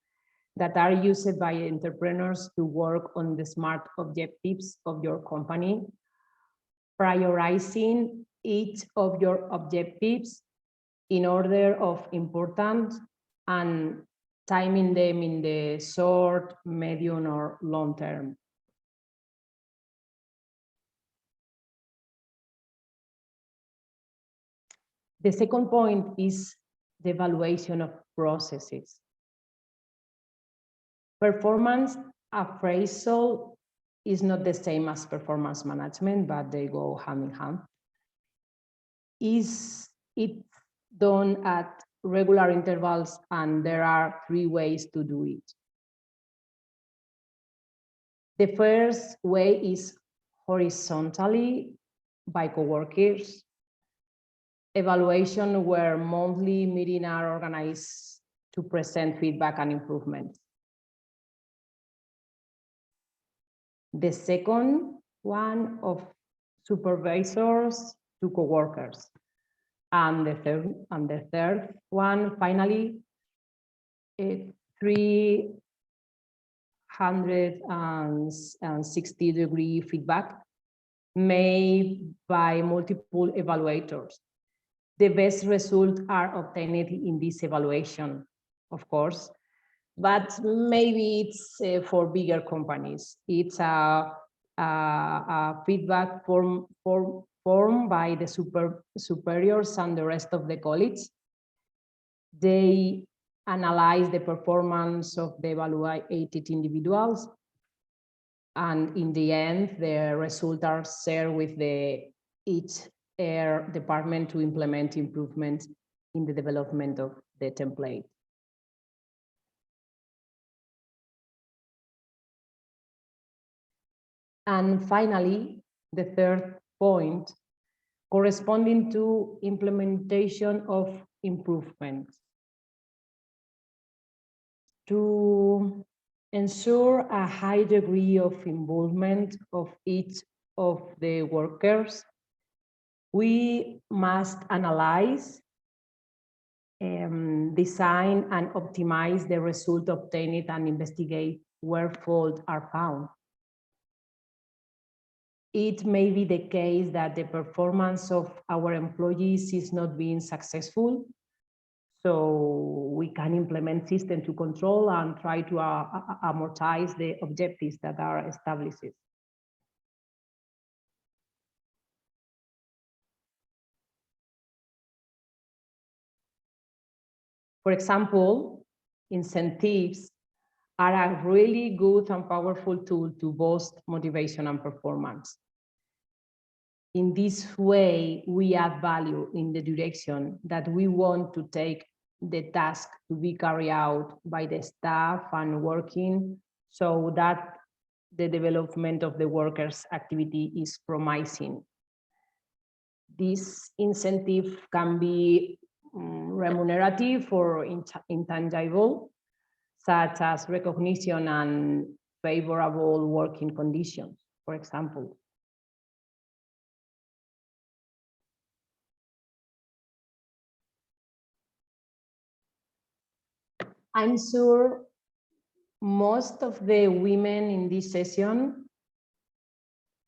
that are used by entrepreneurs to work on the SMART objectives of your company, prioritizing each of your objectives in order of importance and timing them in the short, medium, or long term. The second point is the evaluation of processes. Performance appraisal is not the same as performance management, but they go hand in hand. Is it done at regular intervals, and there are 3 ways to do it. The first way is horizontally by coworkers. Evaluation where monthly meetings are organized to present feedback and improvements. The second one of supervisors to coworkers. And the third one, finally, 360-degree feedback made by multiple evaluators. The best results are obtained in this evaluation, of course, but maybe it's for bigger companies. It's a feedback formed by the superiors and the rest of the colleagues. They analyze the performance of the evaluated individuals, and in the end, the results are shared with each department to implement improvements in the development of the template. And finally, the third point, corresponding to implementation of improvements. To ensure a high degree of involvement of each of the workers, we must analyze, design and optimize the result obtained and investigate where faults are found. It may be the case that the performance of our employees is not being successful, so we can implement systems to control and try to amortize the objectives that are established. For example, incentives are a really good and powerful tool to boost motivation and performance. In this way, we add value in the direction that we want to take the task to be carried out by the staff and working so that the development of the workers' activity is promising. This incentive can be remunerative or intangible, such as recognition and favorable working conditions, for example. I'm sure most of the women in this session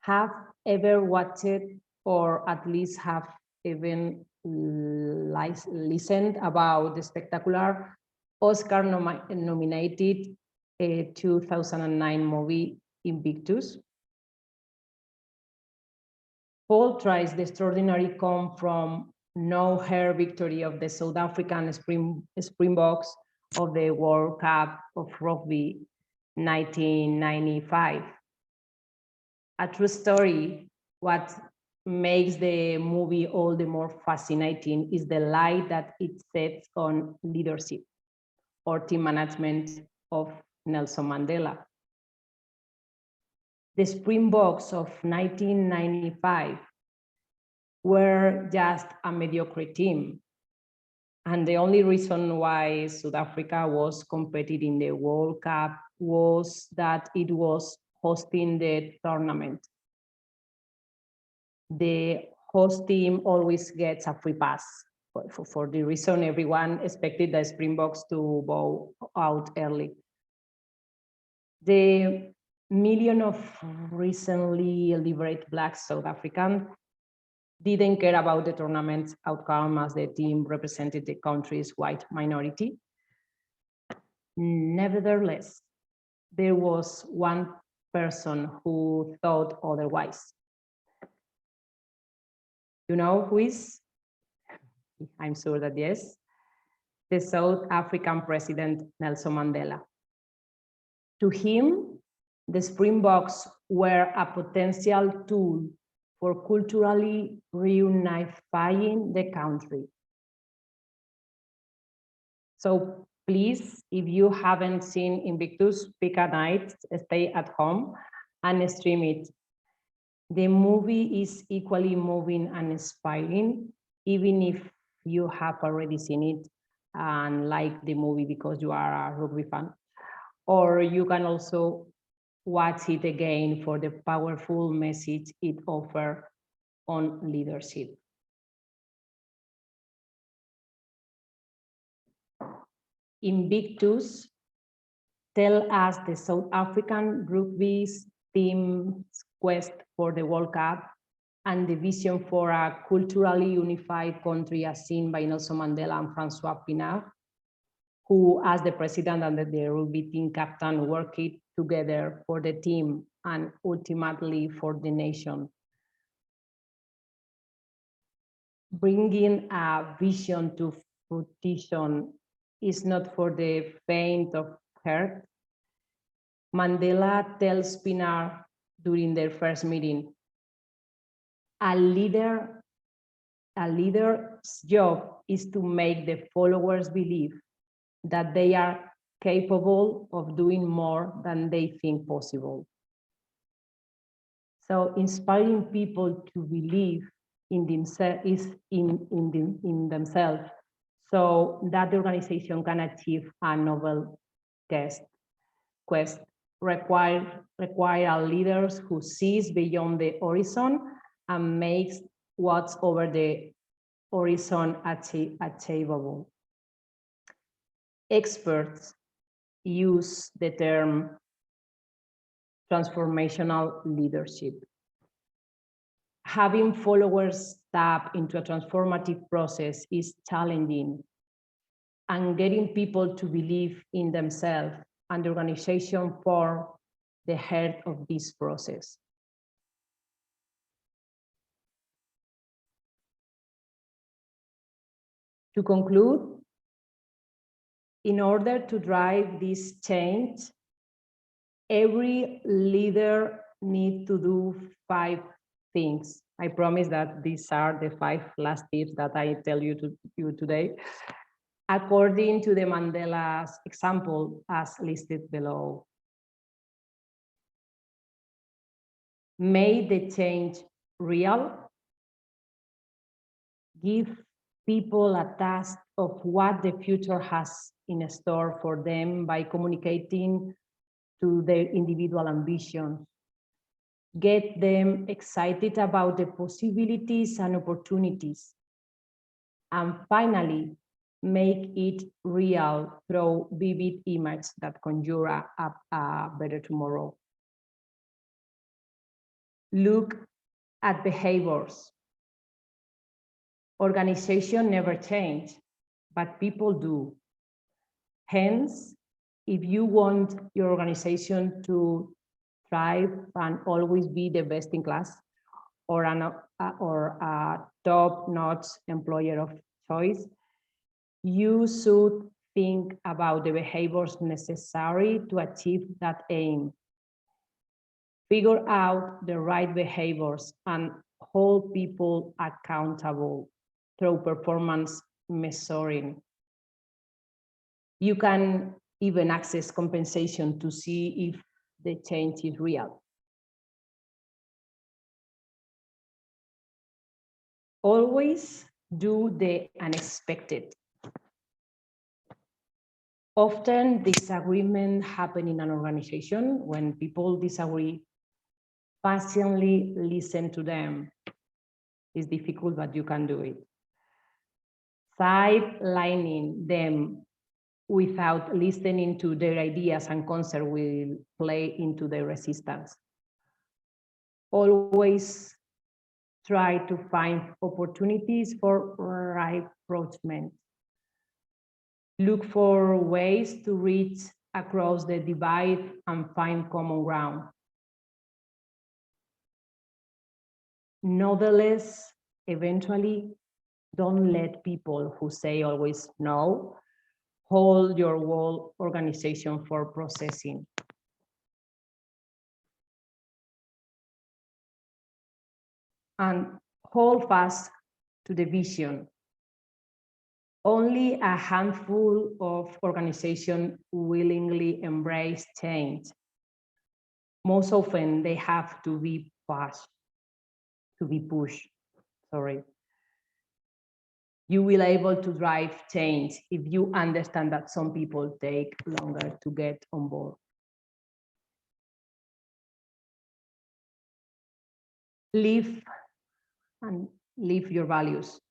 have ever watched or at least have even listened about the spectacular Oscar nominated 2009 movie Invictus. Paul tries the extraordinary come from no-hair victory of the South African Springboks of the World Cup of Rugby 1995. A true story. What makes the movie all the more fascinating is the light that it sets on leadership or team management of Nelson Mandela. The Springboks of 1995 were just a mediocre team. And the only reason why South Africa was competing in the World Cup was that it was hosting the tournament. The host team always gets a free pass. For the reason everyone expected the Springboks to bow out early. The million of recently liberated Black South Africans didn't care about the tournament's outcome as the team represented the country's white minority. Nevertheless, there was one person who thought otherwise. You know who is? I'm sure that yes. The South African president, Nelson Mandela. To him, the Springboks were a potential tool for culturally reunifying the country. So please, if you haven't seen Invictus, pick a night, stay at home and stream it. The movie is equally moving and inspiring, even if you have already seen it and like the movie because you are a rugby fan. Or you can also watch it again for the powerful message it offers on leadership. Invictus tells us the South African rugby team's quest for the World Cup and the vision for a culturally unified country as seen by Nelson Mandela and Francois Pienaar, who as the president and the rugby team captain worked together for the team and ultimately for the nation. Bringing a vision to fruition is not for the faint of heart. Mandela tells Pienaar during their first meeting, a leader's job is to make the followers believe that they are capable of doing more than they think possible. So inspiring people to believe in themselves so that the organization can achieve a novel quest require leaders who sees beyond the horizon and makes what's over the horizon achievable. Experts use the term transformational leadership. Having followers tap into a transformative process is challenging, and getting people to believe in themselves and the organization form the heart of this process. To conclude, in order to drive this change, every leader needs to do 5 things. I promise that these are the 5 last tips that I tell you today, according to the Mandela's example as listed below. Make the change real. Give people a taste of what the future has in store for them by communicating to their individual ambitions. Get them excited about the possibilities and opportunities. And finally, make it real through vivid images that conjure up a better tomorrow. Look at behaviors. Organization never change, but people do. Hence, if you want your organization to thrive and always be the best in class or a top-notch employer of choice, you should think about the behaviors necessary to achieve that aim. Figure out the right behaviors and hold people accountable through performance measuring. You can even access compensation to see if the change is real. Always do the unexpected. Often disagreement happen in an organization. When people disagree, patiently listen to them. It's difficult, but you can do it. Sidelining them without listening to their ideas and concerns will play into their resistance. Always try to find opportunities for rapprochement. Look for ways to reach across the divide and find common ground. Nonetheless, eventually, don't let people who say always no hold your whole organization for processing. And hold fast to the vision. Only a handful of organizations willingly embrace change. Most often they have to be pushed. You will be able to drive change if you understand that some people take longer to get on board. Live your values.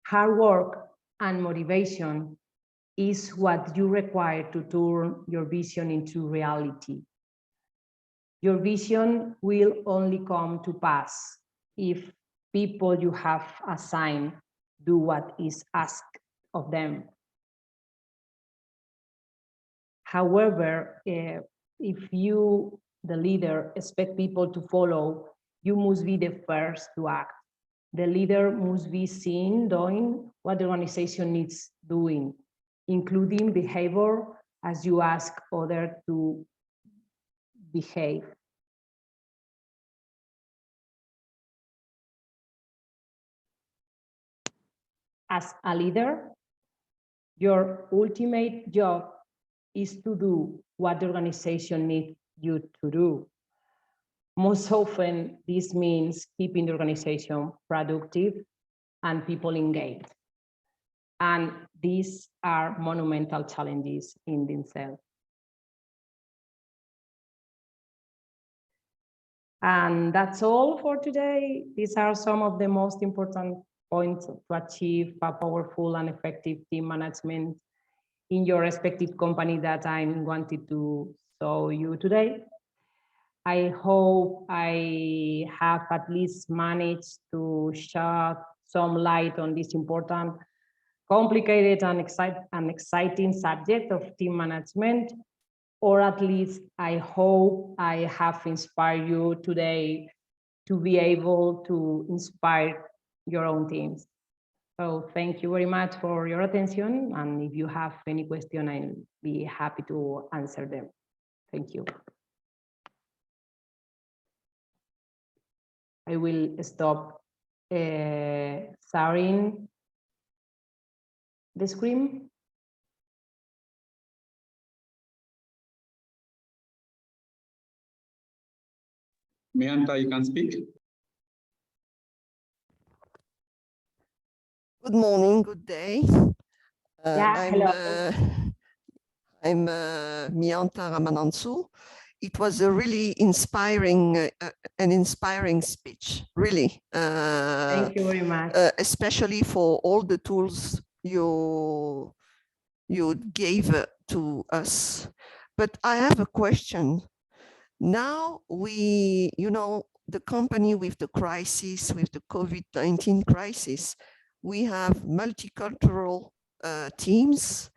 Hard work and motivation is what you require to turn your vision into reality. Your vision will only come to pass if people you have assigned do what is asked of them. However, if you, the leader, expect people to follow, you must be the first to act. The leader must be seen doing what the organization needs doing, including behavior as you ask others to behave. as a leader, your ultimate job is to do what the organization needs you to do. Most often, this means keeping the organization productive and people engaged. And these are monumental challenges in themselves. And that's all for today. These are some of the most important points to achieve a powerful and effective team management in your respective company that I wanted to show you today. I hope I have at least managed to shed some light on this important, complicated and exciting subject of team management, or at least I hope I have inspired you today to be able to inspire your own teams. So thank you very much for your attention. And if you have any question, I'll be happy to answer them. Thank you. I will stop sharing the screen. Mianta, you can speak. Good morning, good day. Hello. I'm Mianta Ramanantsu. It was a really inspiring, an inspiring speech, really. Thank you very much. Especially for all the tools you gave to us. But I have a question. Now the company with the crisis, with the COVID-19 crisis, we have multicultural teams.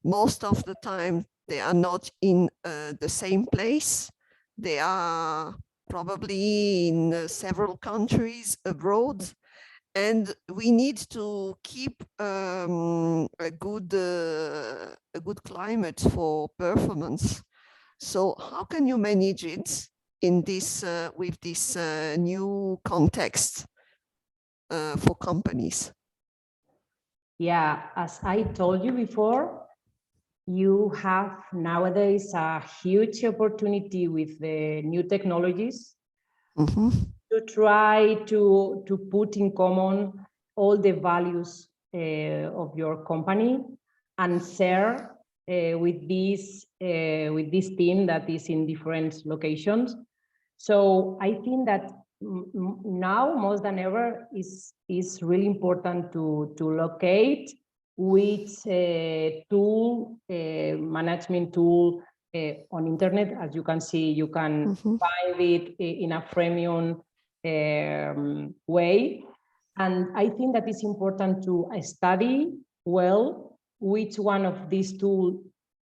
Most of the time, they are not in the same place. They are probably in several countries abroad. And we need to keep a good climate for performance. So how can you manage it in this with this new context for companies? Yeah, as I told you before, you have nowadays a huge opportunity with the new technologies to try to put in common all the values of your company and share with this team that is in different locations. So I think that now more than ever is really important to locate which management tool on internet. As you can see, you can find it in a freemium way. And I think that it's important to study well which one of these tools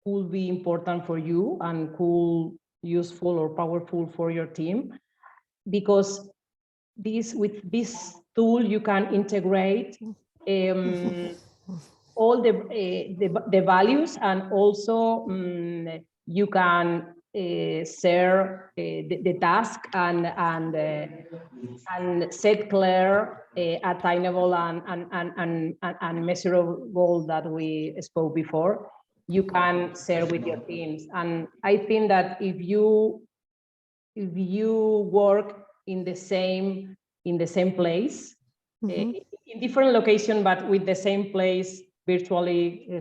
could be important for you and could useful or powerful for your team, because with this tool you can integrate all the values, and also you can share the task and set clear, attainable and measurable goal that we spoke before. You can share with your teams, and I think that if you work in the same place, in different location but with the same place virtually, I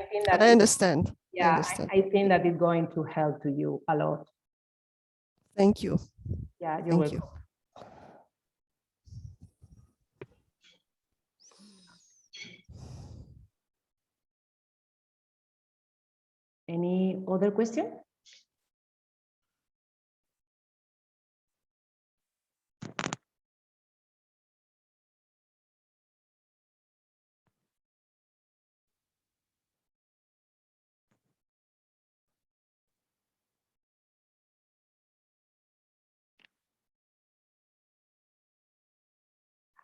think that I understand. Yeah, I think that it's going to help to you a lot. Thank you. Yeah, you're welcome. You. Any other question?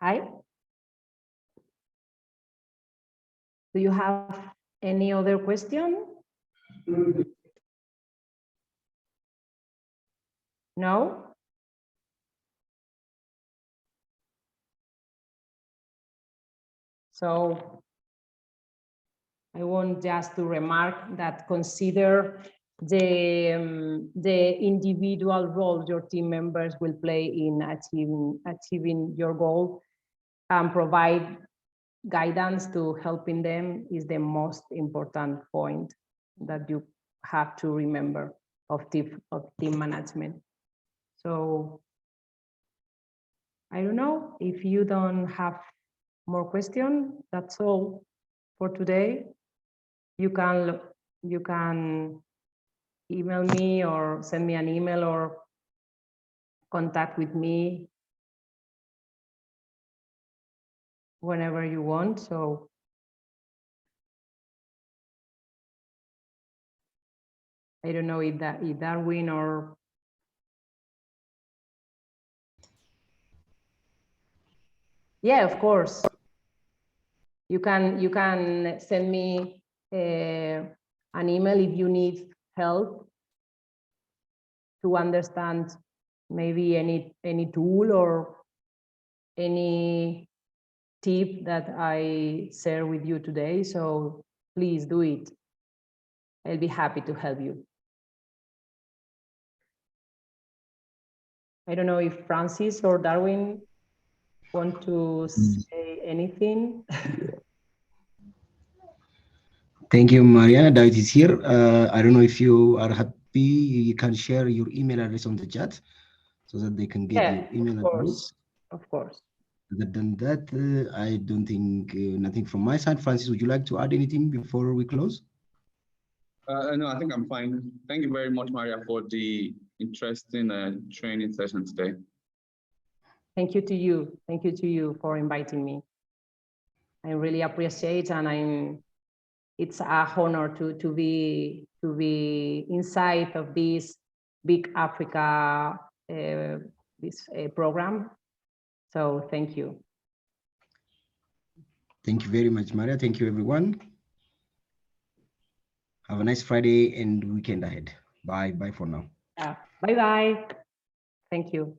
Hi. Do you have any other question? No? So I want just to remark that consider the individual role your team members will play in achieving your goal, and provide guidance to helping them is the most important point that you have to remember of team management. So I don't know if you don't have more questions. That's all for today. You can email me or send me an email or contact with me whenever you want. So I don't know if Darwin or yeah, of course. You can send me an email if you need help to understand maybe any tool or any tip that I share with you today. So please do it. I'll be happy to help you. I don't know if Francis or Darwin want to say anything. Thank you, Maria. David is here. I don't know if you are happy, you can share your email address on the chat so that they can get your email address. Of course. Other than that, I don't think nothing from my side. Francis, would you like to add anything before we close? No, I think I'm fine. Thank you very much, Maria, for the interesting training session today. Thank you to you. Thank you to you for inviting me. I really appreciate, and it's a honor to be inside of this BIC Africa program. So thank you. Thank you very much, Maria. Thank you, everyone. Have a nice Friday and weekend ahead. Bye. Bye for now. Bye-bye. Thank you.